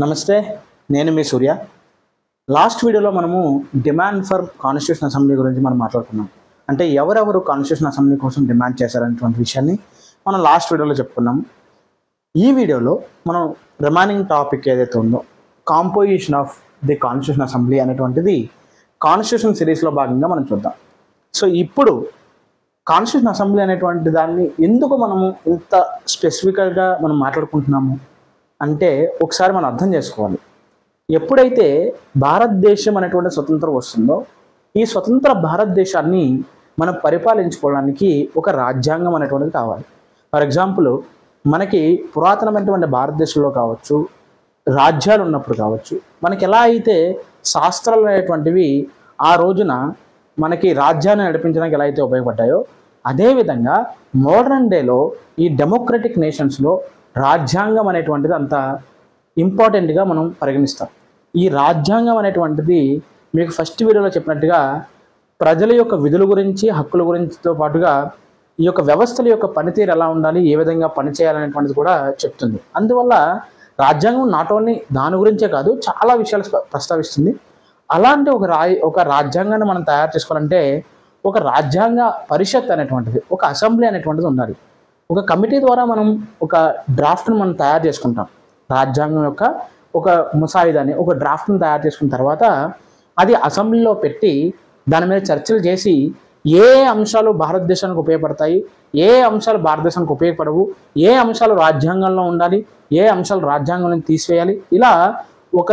నమస్తే, నేను మీ సూర్య. లాస్ట్ వీడియోలో మనము డిమాండ్ ఫర్ కాన్స్టిట్యూషన్ అసెంబ్లీ గురించి మనం మాట్లాడుకున్నాం. అంటే ఎవరెవరు కాన్స్టిట్యూషన్ అసెంబ్లీ కోసం డిమాండ్ చేశారనేటువంటి విషయాన్ని మనం లాస్ట్ వీడియోలో చెప్పుకున్నాము. ఈ వీడియోలో మనం రిమైనింగ్ టాపిక్ ఏదైతే ఉందో composition of the constitution assembly అనేటువంటిది కాన్స్టిట్యూషన్ సిరీస్లో భాగంగా మనం చూద్దాం. సో ఇప్పుడు కాన్స్టిట్యూషన్ అసెంబ్లీ అనేటువంటి దాన్ని ఎందుకు మనము ఇంత స్పెసిఫికల్గా మనం మాట్లాడుకుంటున్నాము అంటే ఒకసారి మనం అర్థం చేసుకోవాలి. ఎప్పుడైతే భారతదేశం అనేటువంటి స్వతంత్రం వస్తుందో ఈ స్వతంత్ర భారతదేశాన్ని మనం పరిపాలించుకోవడానికి ఒక రాజ్యాంగం అనేటువంటిది కావాలి. ఫర్ ఎగ్జాంపుల్ మనకి పురాతనమైనటువంటి భారతదేశంలో కావచ్చు, రాజ్యాలు ఉన్నప్పుడు కావచ్చు, మనకి ఎలా అయితే శాస్త్రాలు అనేటువంటివి ఆ రోజున మనకి రాజ్యాన్ని నడిపించడానికి ఎలా అయితే ఉపయోగపడ్డాయో, అదేవిధంగా మోడర్న్ డేలో ఈ డెమోక్రటిక్ నేషన్స్లో రాజ్యాంగం అనేటువంటిది అంత ఇంపార్టెంట్గా మనం పరిగణిస్తాం. ఈ రాజ్యాంగం అనేటువంటిది మీకు ఫస్ట్ వీడియోలో చెప్పినట్టుగా ప్రజల యొక్క విధుల గురించి, హక్కుల గురించితో పాటుగా ఈ యొక్క వ్యవస్థల యొక్క పనితీరు ఎలా ఉండాలి, ఏ విధంగా పనిచేయాలనేటువంటిది కూడా చెప్తుంది. అందువల్ల రాజ్యాంగం నాట్ ఓన్లీ దాని గురించే కాదు, చాలా విషయాలు ప్రస్తావిస్తుంది. అలాంటి ఒక రాజ్యాంగాన్ని మనం తయారు చేసుకోవాలంటే ఒక రాజ్యాంగ పరిషత్ అనేటువంటిది, ఒక అసెంబ్లీ అనేటువంటిది ఉండాలి. ఒక కమిటీ ద్వారా మనం ఒక డ్రాఫ్ట్ను మనం తయారు చేసుకుంటాం. రాజ్యాంగం యొక్క ఒక ముసాయిదాన్ని, ఒక డ్రాఫ్ట్ను తయారు చేసుకున్న తర్వాత అది అసెంబ్లీలో పెట్టి దాని మీద చర్చలు చేసి ఏ అంశాలు భారతదేశానికి ఉపయోగపడతాయి, ఏ అంశాలు భారతదేశానికి ఉపయోగపడవు, ఏ అంశాలు రాజ్యాంగంలో ఉండాలి, ఏ అంశాలు రాజ్యాంగంలో తీసివేయాలి, ఇలా ఒక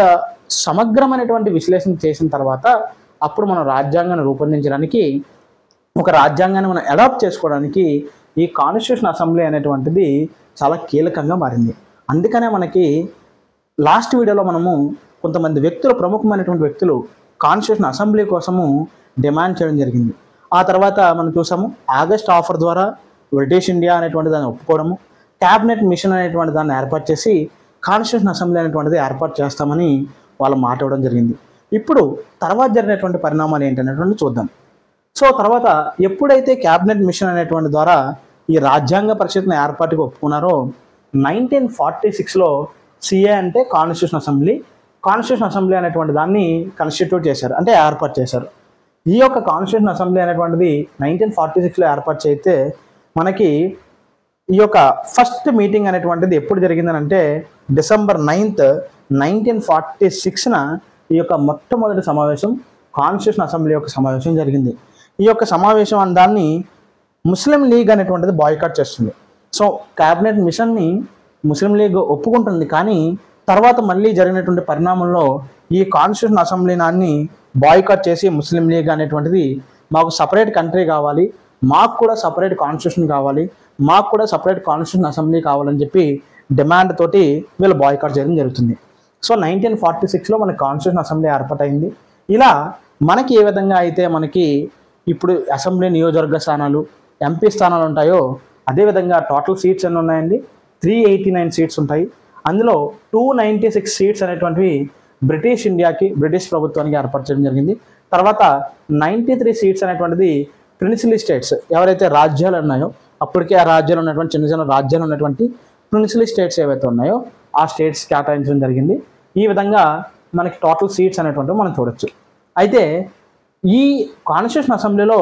సమగ్రమైనటువంటి విశ్లేషణ చేసిన తర్వాత అప్పుడు మనం రాజ్యాంగాన్ని రూపొందించడానికి, ఒక రాజ్యాంగాన్ని మనం అడాప్ట్ చేసుకోవడానికి ఈ కాన్స్టిట్యూషన్ అసెంబ్లీ అనేటువంటిది చాలా కీలకంగా మారింది. అందుకనే మనకి లాస్ట్ వీడియోలో మనము కొంతమంది వ్యక్తులు, ప్రముఖమైనటువంటి వ్యక్తులు కాన్స్టిట్యూషన్ అసెంబ్లీ కోసము డిమాండ్ చేయడం జరిగింది. ఆ తర్వాత మనం చూసాము ఆగస్ట్ ఆఫర్ ద్వారా బ్రిటిష్ ఇండియా అనేటువంటి దాన్ని ఒప్పుకోవడము, క్యాబినెట్ మిషన్ అనేటువంటి దాన్ని ఏర్పాటు చేసి కాన్స్టిట్యూషన్ అసెంబ్లీ అనేటువంటిది ఏర్పాటు చేస్తామని వాళ్ళు మాట్లాడడం జరిగింది. ఇప్పుడు తర్వాత జరిగినటువంటి పరిణామాలు ఏంటనేటువంటి చూద్దాం. సో తర్వాత ఎప్పుడైతే క్యాబినెట్ మిషన్ అనేటువంటి ద్వారా ఈ రాజ్యాంగ పరిషత్ని ఏర్పాటుగా ఒప్పుకున్నారో 1946లో సిఏ అంటే కాన్స్టిట్యూషన్ అసెంబ్లీ అనేటువంటి దాన్ని కాన్స్టిట్యూట్ చేశారు, అంటే ఏర్పాటు చేశారు. ఈ యొక్క కాన్స్టిట్యూషన్ అసెంబ్లీ అనేటువంటిది 1946లో ఏర్పాటు చేస్తే మనకి ఈ యొక్క ఫస్ట్ మీటింగ్ అనేటువంటిది ఎప్పుడు జరిగిందని అంటే December 9th, 1946న ఈ యొక్క మొట్టమొదటి సమావేశం కాన్స్టిట్యూషన్ అసెంబ్లీ యొక్క సమావేశం జరిగింది. ఈ యొక్క సమావేశం అనే దాన్ని ముస్లిం లీగ్ అనేటువంటిది బాయ్కాట్ చేస్తుంది. సో క్యాబినెట్ మిషన్ని ముస్లిం లీగ్ ఒప్పుకుంటుంది, కానీ తర్వాత మళ్ళీ జరిగినటువంటి పరిణామంలో ఈ కాన్స్టిట్యూషన్ అసెంబ్లీ దాన్ని బాయ్కాట్ చేసి ముస్లిం లీగ్ అనేటువంటిది మాకు సపరేట్ కంట్రీ కావాలి, మాకు కూడా సపరేట్ కాన్స్టిట్యూషన్ కావాలి, మాకు కూడా సపరేట్ కాన్స్టిట్యూషన్ అసెంబ్లీ కావాలని చెప్పి డిమాండ్ తోటి వీళ్ళు బాయ్కాట్ చేయడం జరుగుతుంది. సో 1946లో మనకి కాన్స్టిట్యూషన్ అసెంబ్లీ ఏర్పాటైంది. ఇలా మనకి ఏ విధంగా అయితే మనకి ఇప్పుడు అసెంబ్లీ నియోజకవర్గ స్థానాలు, ఎంపీ స్థానాలు ఉంటాయో అదేవిధంగా టోటల్ సీట్స్ ఎన్ని ఉన్నాయండి, 389 సీట్స్ ఉంటాయి. అందులో 296 సీట్స్ అనేటువంటివి బ్రిటిష్ ఇండియాకి, బ్రిటిష్ ప్రభుత్వానికి ఏర్పాటు చేయడం జరిగింది. తర్వాత 93 సీట్స్ అనేటువంటిది ప్రిన్సిలీ స్టేట్స్, ఎవరైతే రాజ్యాలు ఉన్నాయో అప్పటికే ఆ రాజ్యాలు ఉన్నటువంటి చిన్న చిన్న రాజ్యాలు ఉన్నటువంటి ప్రిన్సిలీ స్టేట్స్ ఏవైతే ఉన్నాయో ఆ స్టేట్స్ కేటాయించడం జరిగింది. ఈ విధంగా మనకి టోటల్ సీట్స్ అనేటువంటివి మనం చూడొచ్చు. అయితే ఈ కాన్స్టిట్యూషన్ అసెంబ్లీలో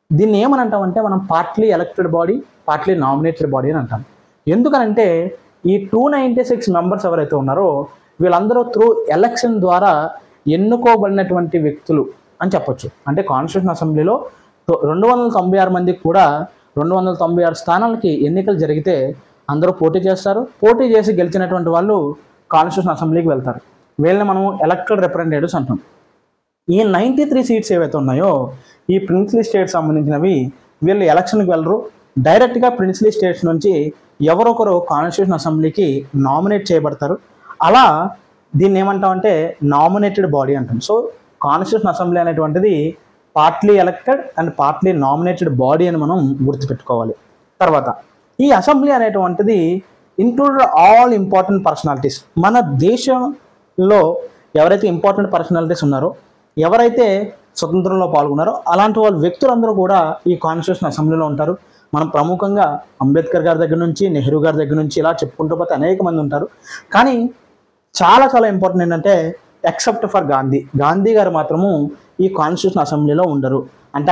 దీన్ని ఏమని అంటామంటే మనం partly elected body, partly nominated body అని అంటాం. ఎందుకనంటే ఈ 296 మెంబర్స్ ఎవరైతే ఉన్నారో వీళ్ళందరూ త్రూ ఎలక్షన్ ద్వారా ఎన్నుకోబడినటువంటి వ్యక్తులు అని చెప్పొచ్చు. అంటే కాన్స్టిట్యూషన్ అసెంబ్లీలో 296 మందికి కూడా 296 స్థానాలకి ఎన్నికలు జరిగితే అందరూ పోటీ చేస్తారు. పోటీ చేసి గెలిచినటువంటి వాళ్ళు కాన్స్టిట్యూషన్ అసెంబ్లీకి వెళ్తారు. వీళ్ళని మనం ఎలక్టెడ్ రిప్రజెంటేటివ్స్ అంటాం. ఈ 93 సీట్స్ ఏవైతే ఉన్నాయో ఈ ప్రిన్స్లీ స్టేట్స్ సంబంధించినవి వీళ్ళు ఎలక్షన్కి వెళ్ళరు, డైరెక్ట్గా ప్రిన్స్లీ స్టేట్స్ నుంచి ఎవరొకరు కాన్స్టిట్యూషన్ అసెంబ్లీకి నామినేట్ చేయబడతారు. అలా దీన్ని ఏమంటామంటే నామినేటెడ్ బాడీ అంటాం. సో కాన్స్టిట్యూషన్ అసెంబ్లీ అనేటువంటిది partly elected and partly nominated body అని మనం గుర్తుపెట్టుకోవాలి. తర్వాత ఈ అసెంబ్లీ అనేటువంటిది ఇంక్లూడెడ్ ఆల్ ఇంపార్టెంట్ పర్సనాలిటీస్, మన దేశంలో ఎవరైతే ఇంపార్టెంట్ పర్సనాలిటీస్ ఉన్నారో, ఎవరైతే స్వతంత్రంలో పాల్గొన్నారో అలాంటి వాళ్ళ వ్యక్తులందరూ కూడా ఈ కాన్స్టిట్యూషన్ అసెంబ్లీలో ఉంటారు. మనం ప్రముఖంగా అంబేద్కర్ గారి దగ్గర నుంచి, నెహ్రూ గారి దగ్గర నుంచి ఇలా చెప్పుకుంటూ పోతే అనేక మంది ఉంటారు. కానీ చాలా చాలా ఇంపార్టెంట్ ఏంటంటే ఎక్సెప్ట్ ఫర్ గాంధీ గారు మాత్రము ఈ కాన్స్టిట్యూషన్ అసెంబ్లీలో ఉండరు. అంటే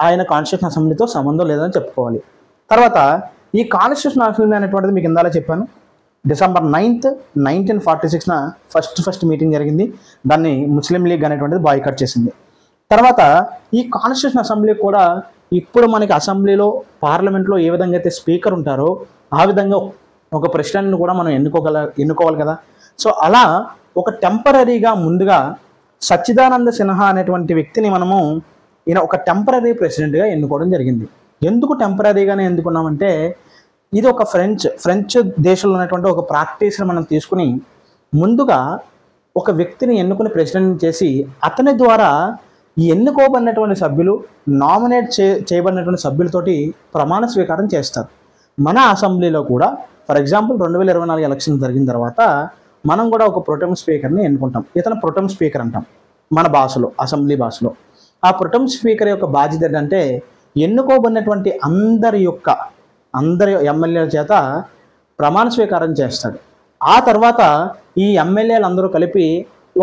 ఆయన కాన్స్టిట్యూషన్ అసెంబ్లీతో సంబంధం లేదని చెప్పుకోవాలి. తర్వాత ఈ కాన్స్టిట్యూషన్ అసెంబ్లీ అనేటువంటిది మీకు ఇందాక చెప్పాను, December 9th, 1946 ఫస్ట్ మీటింగ్ జరిగింది. దాన్ని ముస్లిం లీగ్ అనేటువంటిది బాయ్కాట్ చేసింది. తర్వాత ఈ కాన్స్టిట్యూషన్ అసెంబ్లీ కూడా ఇప్పుడు మనకి అసెంబ్లీలో పార్లమెంట్లో ఏ విధంగా అయితే స్పీకర్ ఉంటారో ఆ విధంగా ఒక ప్రెసిడెంట్ని కూడా మనం ఎన్నుకోవాలి కదా. సో అలా ఒక టెంపరీగా ముందుగా సచ్చిదానంద సిన్హా అనేటువంటి వ్యక్తిని మనము ఈయన ఒక టెంపరీ ప్రెసిడెంట్గా ఎన్నుకోవడం జరిగింది. ఎందుకు టెంపరీగానే ఎన్నుకున్నామంటే ఇది ఒక ఫ్రెంచ్ దేశంలో ఉన్నటువంటి ఒక ప్రాక్టీస్ని మనం తీసుకుని ముందుగా ఒక వ్యక్తిని ఎన్నుకుని ప్రెసిడెంట్ చేసి అతని ద్వారా ఈ ఎన్నుకోబడినటువంటి సభ్యులు నామినేట్ చేయబడినటువంటి సభ్యులతోటి ప్రమాణ స్వీకారం చేస్తారు. మన అసెంబ్లీలో కూడా ఫర్ ఎగ్జాంపుల్ 2024 ఎలక్షన్ జరిగిన తర్వాత మనం కూడా ఒక ప్రొటెం స్పీకర్ని ఎన్నుకుంటాం. ఇతను ప్రొటెం స్పీకర్ అంటాం మన భాషలో, అసెంబ్లీ భాషలో. ఆ ప్రొటెం స్పీకర్ యొక్క బాధ్యత ఏంటంటే ఎన్నుకోబడినటువంటి అందరి ఎమ్మెల్యేల చేత ప్రమాణ స్వీకారం చేస్తాడు. ఆ తర్వాత ఈ ఎమ్మెల్యేలు అందరూ కలిపి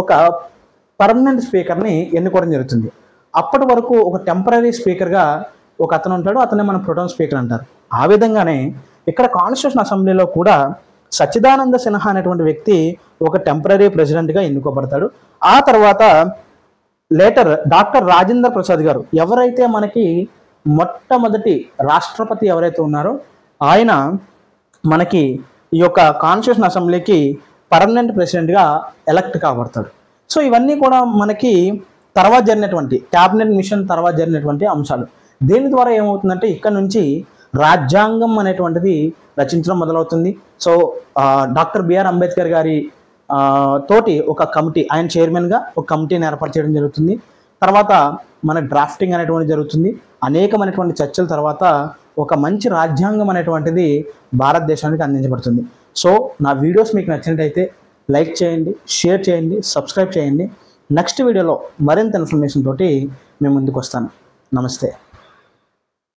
ఒక పర్మనెంట్ స్పీకర్ని ఎన్నుకోవడం జరుగుతుంది. అప్పటి వరకు ఒక టెంపరీ స్పీకర్గా ఒక అతను ఉంటాడు, అతన్ని మనం ప్రొటెం స్పీకర్ అంటారు. ఆ విధంగానే ఇక్కడ కాన్స్టిట్యూషన్ అసెంబ్లీలో కూడా సచ్చిదానంద సిన్హా అనేటువంటి వ్యక్తి ఒక టెంపరీ ప్రెసిడెంట్గా ఎన్నుకోబడతాడు. ఆ తర్వాత లేటర్ డాక్టర్ రాజేంద్ర ప్రసాద్ గారు, ఎవరైతే మనకి మొట్టమొదటి రాష్ట్రపతి ఎవరైతే ఉన్నారో ఆయన మనకి ఈ యొక్క కాన్స్టిట్యూషన్ అసెంబ్లీకి పర్మనెంట్ ప్రెసిడెంట్గా ఎలక్ట్ కాబడతాడు. సో ఇవన్నీ కూడా మనకి తర్వాత జరిగినటువంటి క్యాబినెట్ మిషన్ తర్వాత జరిగినటువంటి అంశాలు. దీని ద్వారా ఏమవుతుందంటే ఇక్కడ నుంచి రాజ్యాంగం అనేటువంటిది రచించడం మొదలవుతుంది. సో డాక్టర్ బిఆర్ అంబేద్కర్ గారి తోటి ఒక కమిటీ, ఆయన చైర్మన్గా ఒక కమిటీని ఏర్పాటు చేయడం జరుగుతుంది. తర్వాత మన డ్రాఫ్టింగ్ అనేటువంటి జరుగుతుంది. అనేకమైనటువంటి చర్చల తర్వాత ఒక మంచి రాజ్యాంగం అనేటువంటిది భారతదేశానికి అందించబడుతుంది. సో నా వీడియోస్ మీకు నచ్చినట్టయితే లైక్ చేయండి, షేర్ చేయండి, సబ్స్క్రైబ్ చేయండి. నెక్స్ట్ వీడియోలో మరింత ఇన్ఫర్మేషన్ తోటి మేము ముందుకు వస్తాను. నమస్తే.